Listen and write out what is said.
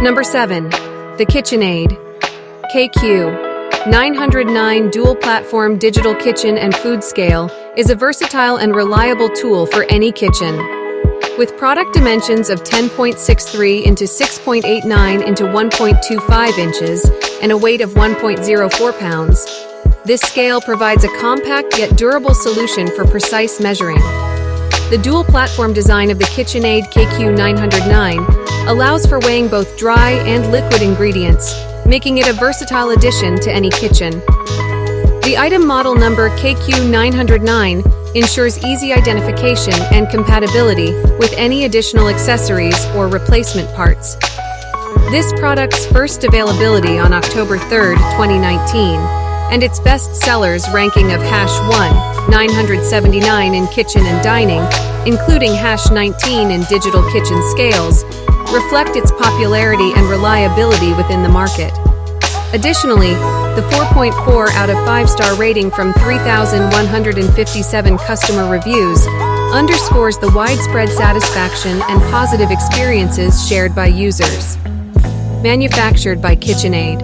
Number 7. The KitchenAid KQ909 dual-platform digital kitchen and food scale is a versatile and reliable tool for any kitchen. With product dimensions of 10.63 into 6.89 into 1.25 inches and a weight of 1.04 pounds, this scale provides a compact yet durable solution for precise measuring. The dual-platform design of the KitchenAid KQ909 allows for weighing both dry and liquid ingredients, making it a versatile addition to any kitchen. The item model number KQ909 ensures easy identification and compatibility with any additional accessories or replacement parts. This product's first availability on October 3, 2019, and its best sellers ranking of #1, 979 in kitchen and dining, including #19 in digital kitchen scales, reflect its popularity and reliability within the market. Additionally, the 4.4 out of 5-star rating from 3,157 customer reviews underscores the widespread satisfaction and positive experiences shared by users. Manufactured by KitchenAid.